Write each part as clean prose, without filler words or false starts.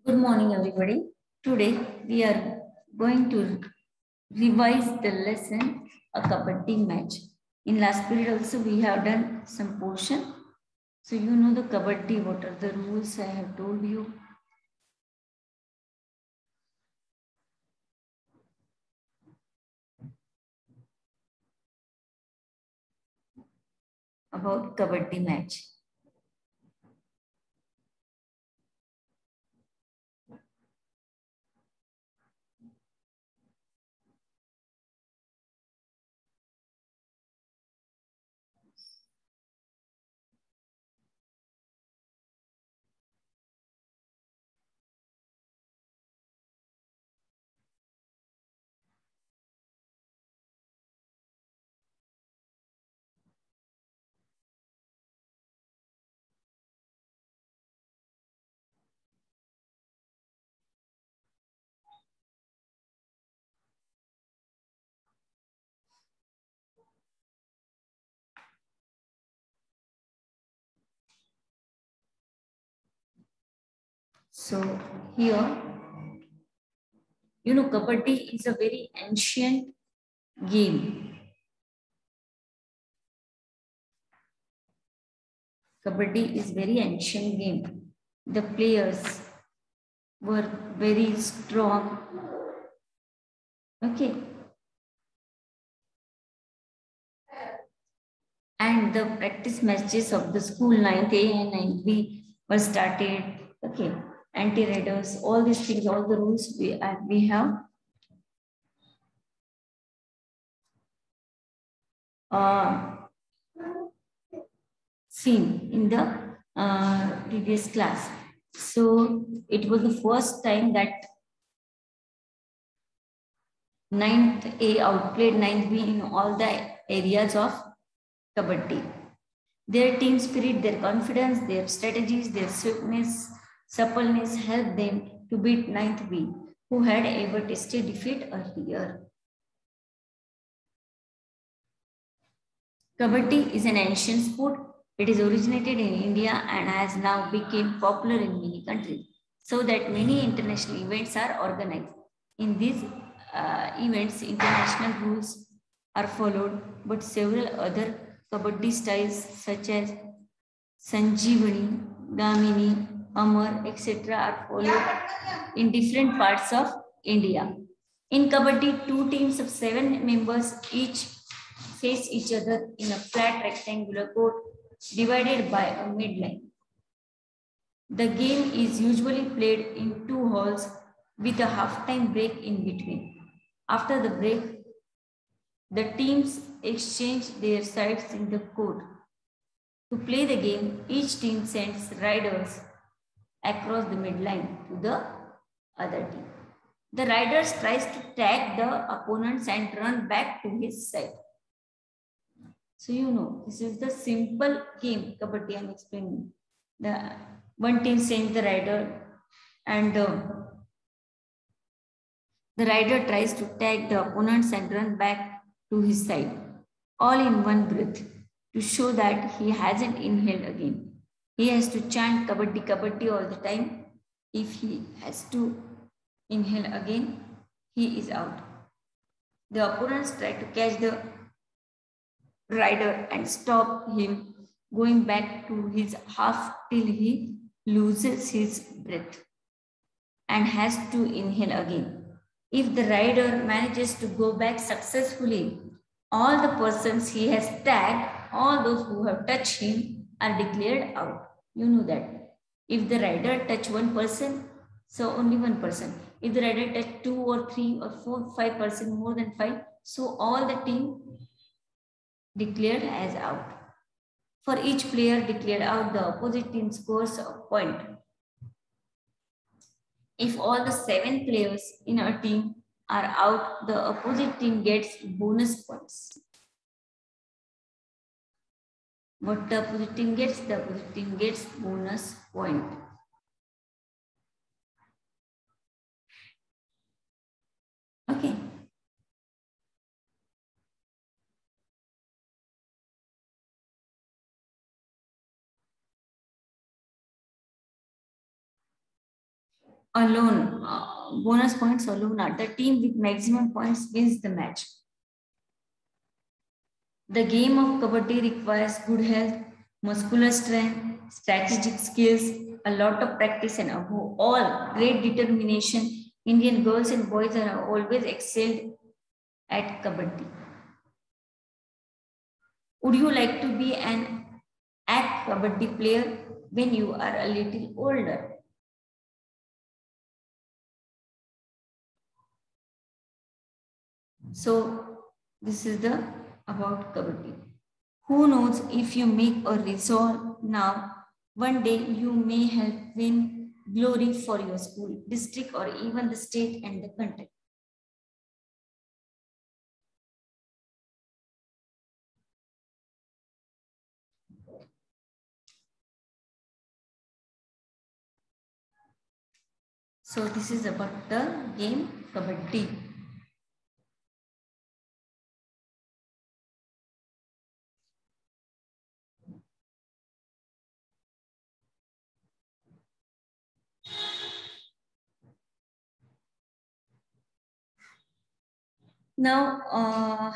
Good morning, everybody. Today we are going to revise the lesson a kabaddi match. In last period also we have done some portion. So you know the kabaddi, what are the rules I have told you. About kabaddi match. So here, you know, kabaddi is a very ancient game. Kabaddi is very ancient game. The players were very strong. Okay. And the practice matches of the school 9th A and 9th B were started. Okay. Anti-raiders, all these things, all the rules we have uh, seen in the previous class. So it was the first time that 9th A outplayed 9th B in all the areas of Kabaddi. Their team spirit, their confidence, their strategies, their swiftness, suppleness helped them to beat 9th B, who had ever tasted defeat earlier. Kabaddi is an ancient sport. It is originated in India and has now become popular in many countries, so that many international events are organized. In these events, international rules are followed, but several other Kabaddi styles such as Sanjeevani, Gamini, Amar, etc. are followed in different parts of India. In Kabaddi, two teams of 7 members each face each other in a flat rectangular court divided by a midline. The game is usually played in 2 halls with a half-time break in between. After the break, the teams exchange their sides in the court. To play the game, each team sends riders across the midline to the other team. The rider tries to tag the opponents and run back to his side. So you know, this is the simple game, Kabaddi I'm explaining. The one team sends the rider and the rider tries to tag the opponents and run back to his side, all in one breath, to show that he hasn't inhaled again. He has to chant Kabaddi Kabaddi all the time. If he has to inhale again, he is out. The opponents try to catch the rider and stop him going back to his half till he loses his breath and has to inhale again. If the rider manages to go back successfully, all the persons he has tagged, all those who have touched him are declared out. You know that. If the rider touch one person, so only one person. If the rider touch 2 or 3 or 4, 5%, more than 5, so all the team declared as out. For each player declared out, the opposite team scores a point. If all the 7 players in a team are out, the opposite team gets bonus points. What the opposite team gets? The opposite team gets bonus point. Okay. alone, bonus points alone are the team with maximum points wins the match. The game of kabaddi requires good health, muscular strength, strategic skills, a lot of practice, and above all, great determination. Indian girls and boys are always excelled at kabaddi. Would you like to be an act kabaddi player when you are a little older? So this is the about kabaddi. Who knows, if you make a resolve now, one day you may help win glory for your school, district, or even the state and the country. So this is about the game kabaddi. Now,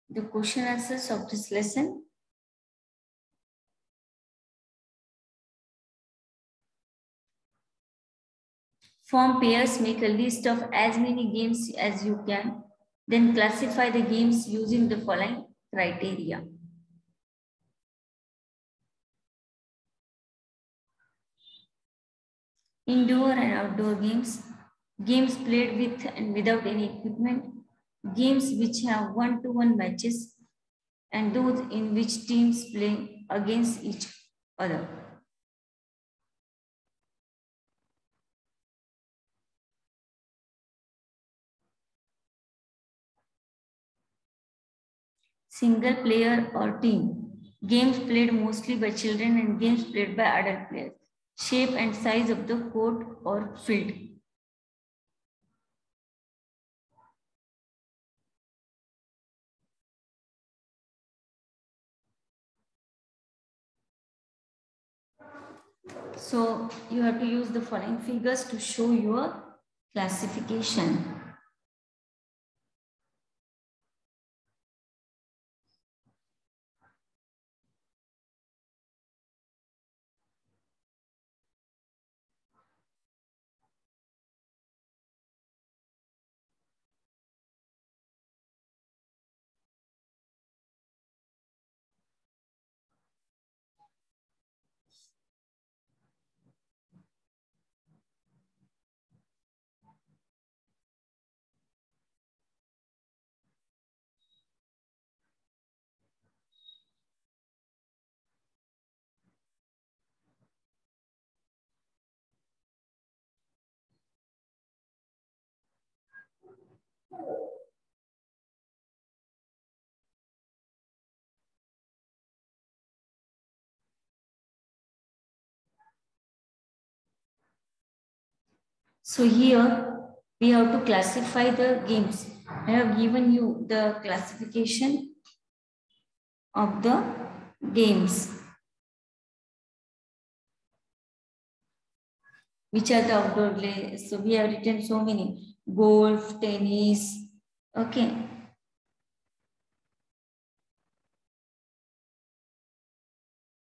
the question answers of this lesson. Form pairs, make a list of as many games as you can, then classify the games using the following criteria. Indoor and outdoor games, games played with and without any equipment, games which have one-to-one matches, and those in which teams play against each other. Single player or team, games played mostly by children and games played by adult players. Shape and size of the court or field. So you have to use the following figures to show your classification. So here we have to classify the games. I have given you the classification of the games. Which are the outdoor games? So we have written so many: golf, tennis. Okay.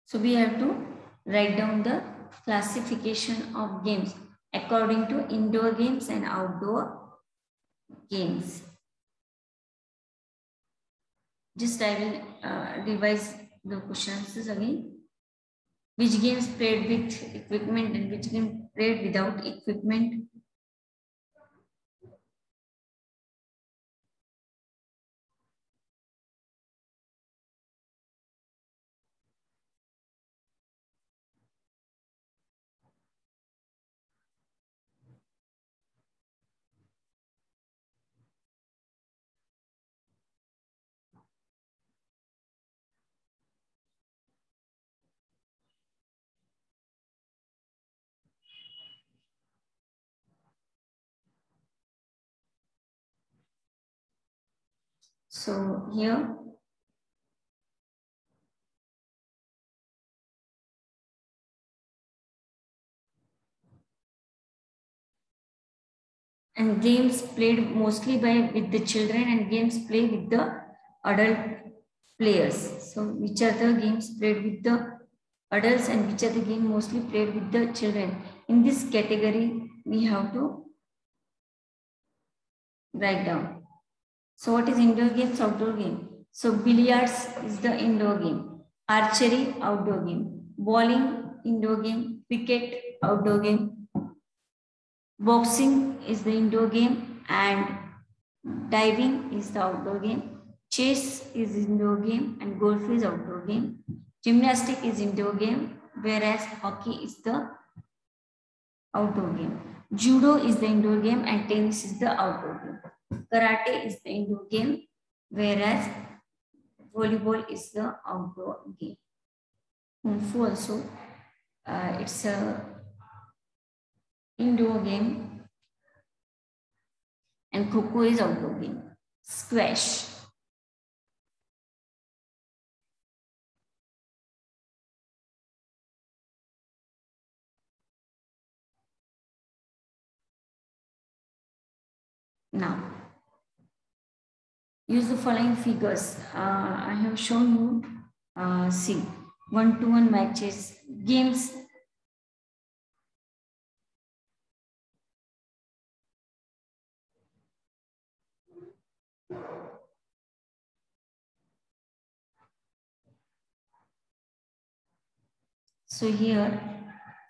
So we have to write down the classification of games according to indoor games and outdoor games. Just I will revise the questions again. Which games played with equipment and which game played without equipment? So here and games played mostly with the children and games played with the adult players. So which are the games played with the adults and which are the game mostly played with the children? In this category, we have to write down. So what is indoor games, outdoor game? So billiards is the indoor game, archery outdoor game, bowling indoor game, cricket outdoor game, boxing is the indoor game and diving is the outdoor game, chess is indoor game and golf is outdoor game, gymnastic is indoor game whereas hockey is the outdoor game, judo is the indoor game and tennis is the outdoor game, karate is the indoor game whereas volleyball is the outdoor game. Kung Fu also, it's a indoor game and Kho-Kho is outdoor game. Squash. Now, use the following figures. I have shown you, see, 1-to-1 matches, games. So here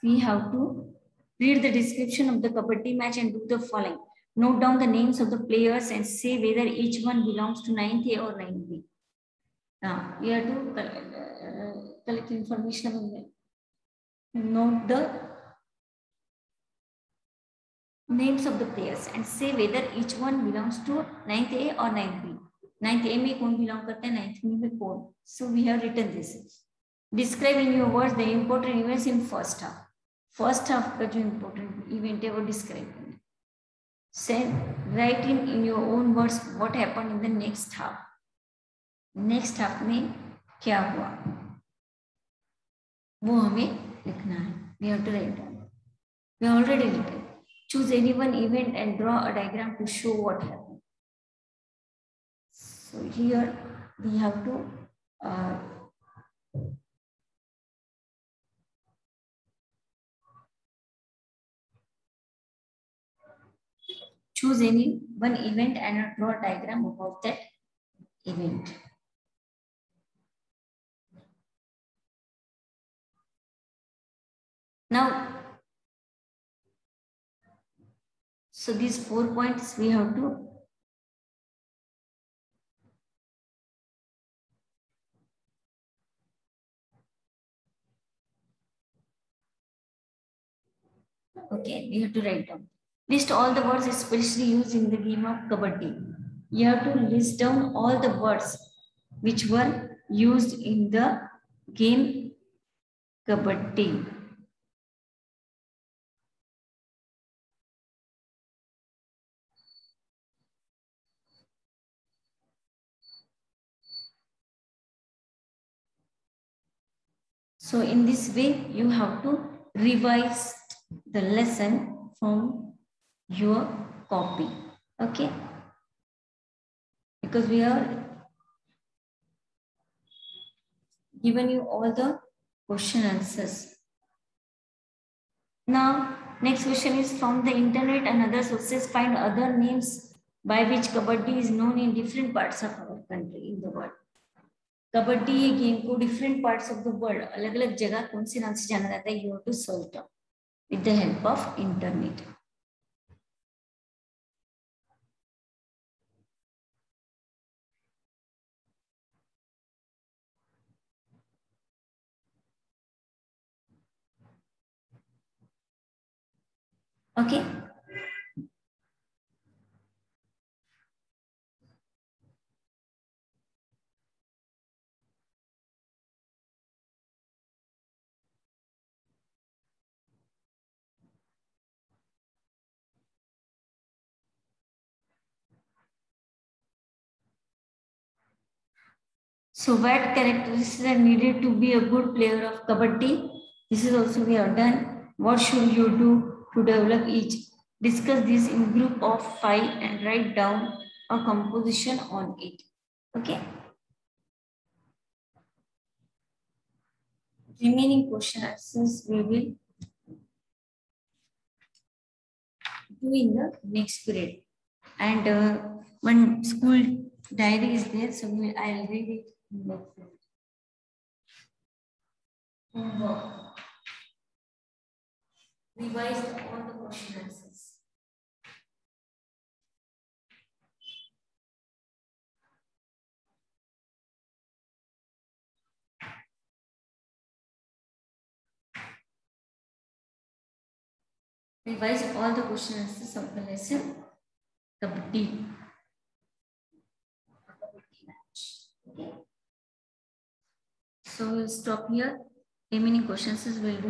we have to read the description of the Kabaddi match and do the following. Note down the names of the players and say whether each one belongs to 9th A or 9th B. Now we have to collect information on them. Note the names of the players and say whether each one belongs to 9th A or 9th B. 9th A में कौन belong करता है, 9th B में कौन. So we have written this. Describe in your words the important events in first half. First half का जो important event है वो describe करना. Send write in your own words what happened in the next half. Next half में क्या हुआ वो हमें लिखना है. We have to write down. We already written. Choose any one event and draw a diagram to show what happened. So here we have to choose any one event and draw a diagram about that event. Now, so these 4 points we have to we have to write down. List all the words especially used in the game of Kabaddi. You have to list down all the words which were used in the game Kabaddi. So in this way, you have to revise the lesson from your copy. Okay? Because we are given you all the question answers. Now, next question is from the internet and other sources find other names by which Kabaddi is known in different parts of our country in the world. Kabaddi ये game को different parts of the world अलग अलग जगह कौन से नाम से जाना जाता है, you have to solve down with the help of internet. Okay So what characteristics are needed to be a good player of Kabaddi? This is also we have done. What should you do to develop each? Discuss this in group of 5 and write down a composition on it. Okay. Remaining question answers we will do in the next period. And one school diary is there, so I'll read it in the period. Homework. Revise all the question answers. Revise all the question answers of the lesson. Kabaddi. Okay. So we'll stop here. Remaining questions will do